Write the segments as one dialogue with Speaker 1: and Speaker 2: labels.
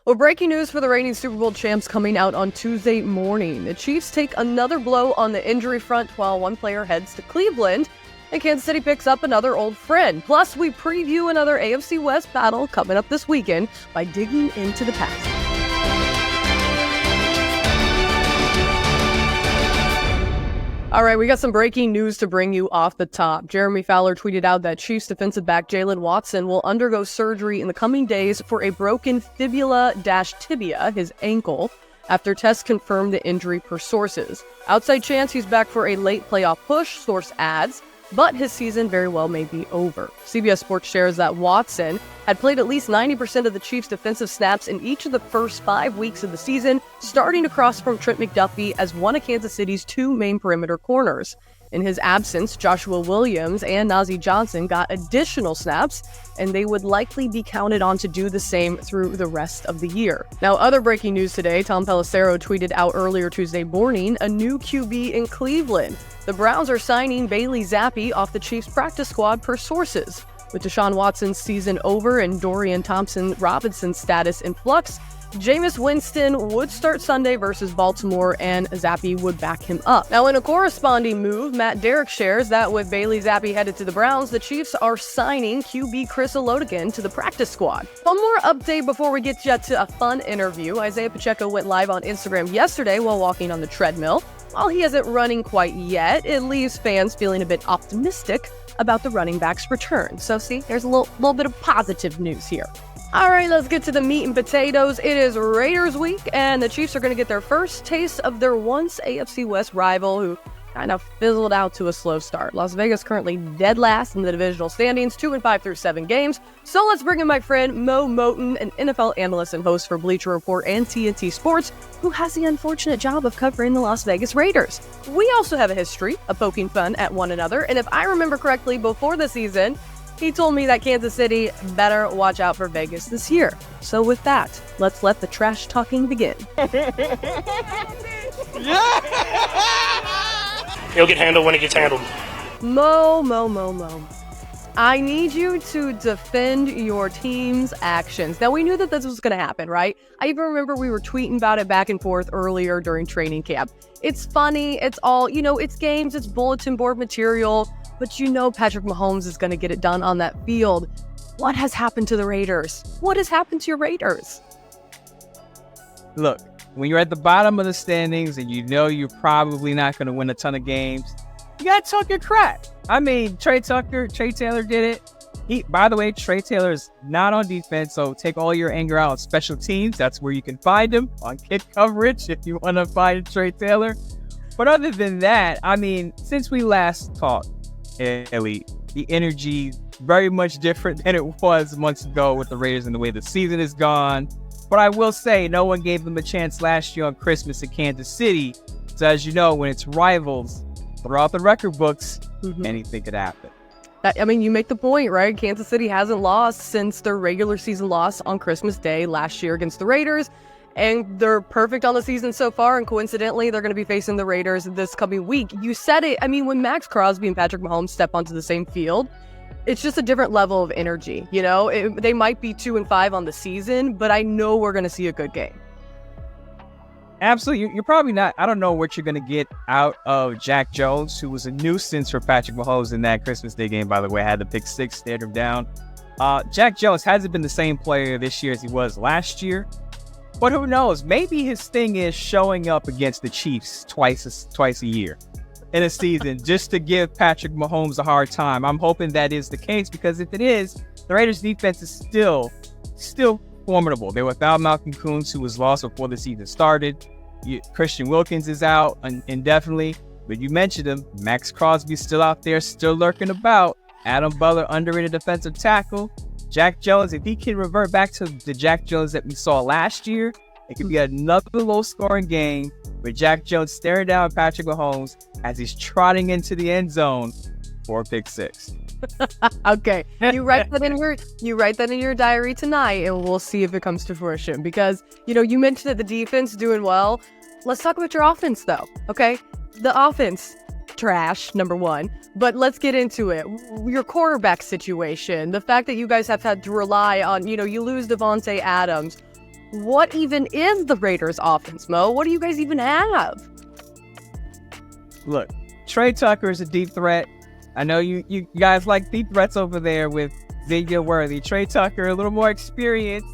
Speaker 1: Well, breaking news for the reigning Super Bowl champs coming out on Tuesday morning. The Chiefs take another blow on the injury front while one player heads to Cleveland, and Kansas City picks up another old friend. Plus, we preview another AFC West battle coming up this weekend by digging into the past. All right, we got some breaking news to bring you off the top. Jeremy Fowler tweeted out that Chiefs defensive back Jaylen Watson will undergo surgery in the coming days for a broken fibula-tibia, his ankle, after tests confirmed the injury per sources. Outside chance he's back for a late playoff push, source adds, but his season very well may be over. CBS Sports shares that Watson had played at least 90% of the Chiefs' defensive snaps in each of the first 5 weeks of the season, starting across from Trent McDuffie as one of Kansas City's two main perimeter corners. In his absence, Joshua Williams and Najee Johnson got additional snaps, and they would likely be counted on to do the same through the rest of the year. Now, other breaking news today, Tom Pelissero tweeted out earlier Tuesday morning a new QB in Cleveland. The Browns are signing Bailey Zappe off the Chiefs practice squad per sources. With Deshaun Watson's season over and Dorian Thompson-Robinson's status in flux, Jameis Winston would start Sunday versus Baltimore, and Zappe would back him up. Now, in a corresponding move, Matt Derrick shares that with Bailey Zappe headed to the Browns, the Chiefs are signing QB Chris Olodigan to the practice squad. One more update before we get you to a fun interview. Isiah Pacheco went live on Instagram yesterday while walking on the treadmill. While he isn't running quite yet, it leaves fans feeling a bit optimistic about the running back's return. So see, there's a little bit of positive news here. All right, let's get to the meat and potatoes. It is Raiders week, and the Chiefs are going to get their first taste of their once AFC West rival, who kind of fizzled out to a slow start. Las Vegas currently dead last in the divisional standings, 2-5 through 7 games. So let's bring in my friend Moe Milton, an NFL analyst and host for Bleacher Report and TNT Sports, who has the unfortunate job of covering the Las Vegas Raiders. We also have a history of poking fun at one another, and if I remember correctly, before the season, he told me that Kansas City better watch out for Vegas this year. So with that, let's let the trash talking begin.
Speaker 2: He'll get handled when it gets handled.
Speaker 1: Mo. I need you to defend your team's actions. Now, we knew that this was going to happen, right? I even remember we were tweeting about it back and forth earlier during training camp. It's funny. It's all, it's games. It's bulletin board material. But Patrick Mahomes is going to get it done on that field. What has happened to the Raiders? What has happened to your Raiders?
Speaker 3: Look, when you're at the bottom of the standings and you're probably not going to win a ton of games, you got to talk your crap. I mean, Trey Taylor did it. By the way, Trey Taylor is not on defense, so take all your anger out on special teams. That's where you can find him, on kid coverage if you want to find Trey Taylor. But other than that, I mean, since we last talked, Haley, the energy very much different than it was months ago with the Raiders and the way the season is gone. But I will say, no one gave them a chance last year on Christmas in Kansas City. So as you know, when it's rivals, throw out the record books, anything could happen.
Speaker 1: I mean, you make the point, right? Kansas City hasn't lost since their regular season loss on Christmas Day last year against the Raiders. And they're perfect on the season so far, and coincidentally, they're going to be facing the Raiders this coming week. You said it. I mean, when Max Crosby and Patrick Mahomes step onto the same field, it's just a different level of energy. They might be 2-5 on the season, but I know we're going to see a good game.
Speaker 3: Absolutely. You're probably not. I don't know what you're going to get out of Jack Jones, who was a nuisance for Patrick Mahomes in that Christmas Day game, by the way. Had the pick six, stared him down. Jack Jones hasn't been the same player this year as he was last year. But who knows? Maybe his thing is showing up against the Chiefs twice a year in a season just to give Patrick Mahomes a hard time. I'm hoping that is the case, because if it is, the Raiders defense is still formidable. They're without Malcolm Koonce, who was lost before the season started. Christian Wilkins is out indefinitely, but you mentioned him. Max Crosby's still out there, still lurking about. Adam Butler, underrated defensive tackle. Jack Jones, if he can revert back to the Jack Jones that we saw last year, it could be another low-scoring game with Jack Jones staring down Patrick Mahomes as he's trotting into the end zone for a pick six.
Speaker 1: Okay, you write that in your diary tonight, and we'll see if it comes to fruition. Because you mentioned that the defense doing well. Let's talk about your offense, though. Okay, the offense. Trash, number one. But let's get into it. Your quarterback situation, the fact that you guys have had to rely on, you lose Devontae Adams. what even is the Raiders offense, Mo? What do you guys even have?
Speaker 3: Look, Trey Tucker is a deep threat. I know you guys like deep threats over there with Xavier Worthy. Trey Tucker, a little more experienced.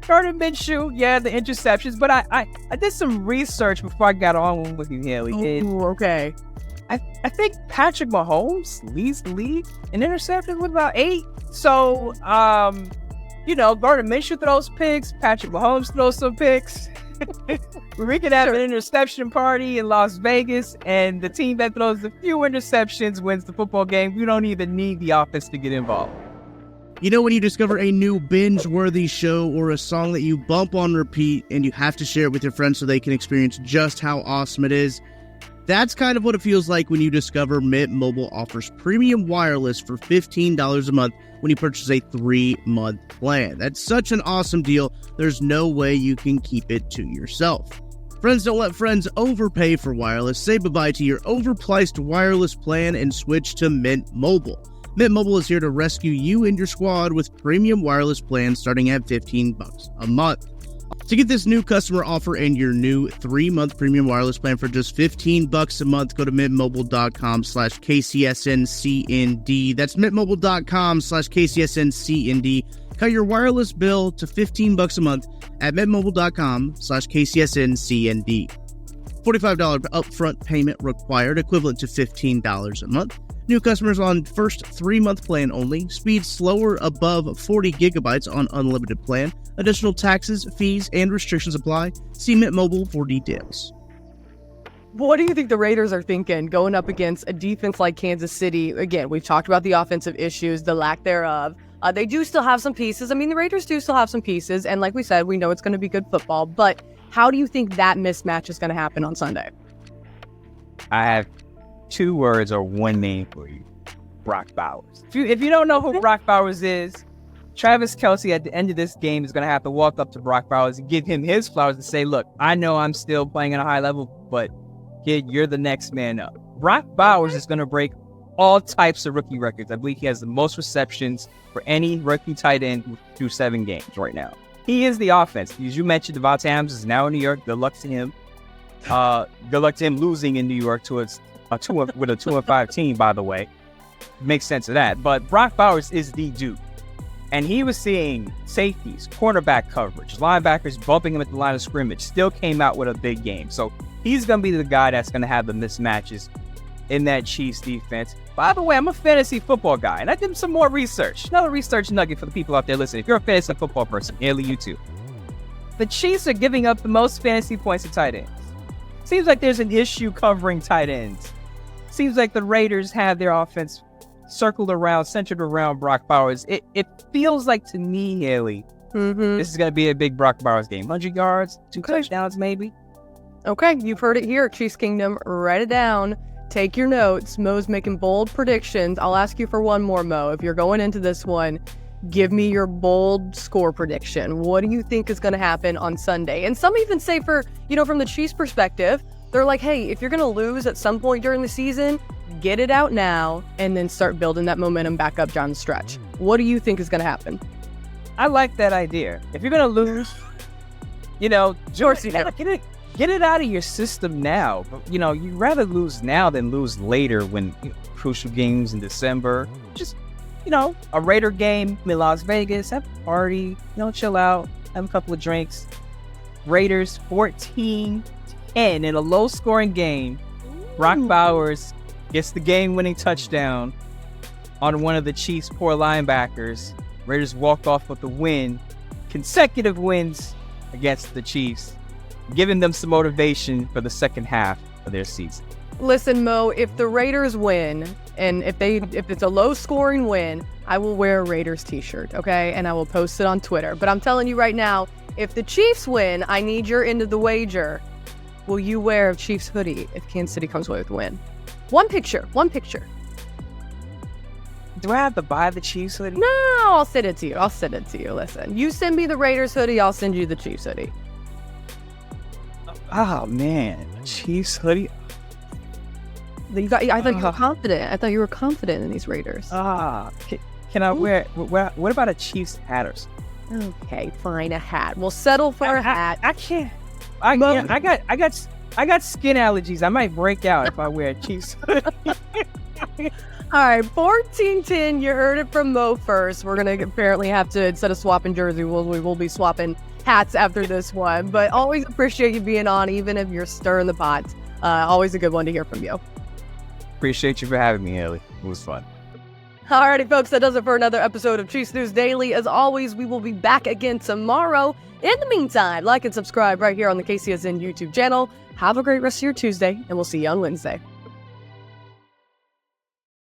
Speaker 3: Gardner Minshew, yeah, the interceptions. But I did some research before I got on with you, Hayley.
Speaker 1: Ooh, okay.
Speaker 3: I think Patrick Mahomes leads the league in interceptions with about 8. So, Gardner Minshew throws picks. Patrick Mahomes throws some picks. We could have an interception party in Las Vegas, and the team that throws the few interceptions wins the football game. We don't even need the offense to get involved.
Speaker 4: You know when you discover a new binge-worthy show or a song that you bump on repeat and you have to share it with your friends so they can experience just how awesome it is? That's kind of what it feels like when you discover Mint Mobile offers premium wireless for $15 a month when you purchase a 3-month plan. That's such an awesome deal, there's no way you can keep it to yourself. Friends don't let friends overpay for wireless. Say bye-bye to your overpriced wireless plan and switch to Mint Mobile. Mint Mobile is here to rescue you and your squad with premium wireless plans starting at $15 a month. To get this new customer offer and your new 3-month premium wireless plan for just $15 a month, go to mintmobile.com/KCSNCND. That's mintmobile.com/KCSNCND. Cut your wireless bill to $15 a month at mintmobile.com/KCSNCND. $45 upfront payment required, equivalent to $15 a month. New customers on first 3-month plan only. Speed slower above 40 gigabytes on unlimited plan. Additional taxes, fees, and restrictions apply. See Mint Mobile for details.
Speaker 1: What do you think the Raiders are thinking going up against a defense like Kansas City? Again, we've talked about the offensive issues, the lack thereof. They do still have some pieces. I mean, the Raiders do still have some pieces. And like we said, we know it's going to be good football. But how do you think that mismatch is going to happen on Sunday?
Speaker 3: I have 2 words or one name for you: Brock Bowers. If you don't know who Brock Bowers is, Travis Kelce at the end of this game is going to have to walk up to Brock Bowers and give him his flowers and say, look, I know I'm still playing at a high level, but kid, you're the next man up. Brock Bowers is going to break all types of rookie records. I believe he has the most receptions for any rookie tight end through 7 games right now. He is the offense. As you mentioned, Devontae Adams is now in New York. Good luck to him. Good luck to him losing in New York to with a 2-5 team, by the way. Makes sense of that. But Brock Bowers is the dude. And he was seeing safeties, cornerback coverage, linebackers bumping him at the line of scrimmage. Still came out with a big game. So he's going to be the guy that's going to have the mismatches in that Chiefs defense. By the way, I'm a fantasy football guy, and I did some more research. Another research nugget for the people out there listening. If you're a fantasy football person, Haley, you too. The Chiefs are giving up the most fantasy points to tight ends. Seems like there's an issue covering tight ends. Seems like the Raiders have their offense centered around Brock Bowers. It feels like to me, Haley, this is going to be a big Brock Bowers game. 100 yards, 2 touchdowns maybe.
Speaker 1: Okay, you've heard it here, Chiefs Kingdom. Write it down. Take your notes. Mo's making bold predictions. I'll ask you for one more, Mo. If you're going into this one, give me your bold score prediction. What do you think is going to happen on Sunday? And some even say from the Chiefs perspective, they're like, hey, if you're going to lose at some point during the season, get it out now and then start building that momentum back up down the stretch. What do you think is going to happen?
Speaker 3: I like that idea. If you're going to lose, George, get it out of your system now. But, you'd rather lose now than lose later when crucial games in December. Just, a Raider game in Las Vegas, have a party, chill out, have a couple of drinks. Raiders 14-10 in a low-scoring game. Brock Bowers gets the game-winning touchdown on one of the Chiefs' poor linebackers. Raiders walk off with a win. Consecutive wins against the Chiefs, giving them some motivation for the second half of their season.
Speaker 1: Listen, Mo, if the Raiders win, and if it's a low-scoring win, I will wear a Raiders t-shirt, okay? And I will post it on Twitter. But I'm telling you right now, if the Chiefs win, I need your end of the wager. Will you wear a Chiefs hoodie if Kansas City comes away with a win? One picture.
Speaker 3: Do I have to buy the Chiefs hoodie?
Speaker 1: No, I'll send it to you. Listen, you send me the Raiders hoodie, I'll send you the Chiefs hoodie.
Speaker 3: Oh, man. Chiefs hoodie?
Speaker 1: I thought you were confident. I thought you were confident in these Raiders.
Speaker 3: Can I wear... What about a Chiefs hat or something?
Speaker 1: Okay, fine, a hat. We'll settle for a hat.
Speaker 3: I can't. I got skin allergies. I might break out if I wear a Chiefs hoodie.
Speaker 1: All right, 1410, you heard it from Mo first. We're going to apparently have to, instead of swapping jersey, we will be swapping hats after this one. But always appreciate you being on, even if you're stirring the pot. Always a good one to hear from you.
Speaker 3: Appreciate you for having me, Hayley. It was fun.
Speaker 1: Alrighty, folks, that does it for another episode of Chiefs News Daily. As always, we will be back again tomorrow. In the meantime, like and subscribe right here on the KCSN YouTube channel. Have a great rest of your Tuesday, and we'll see you on Wednesday.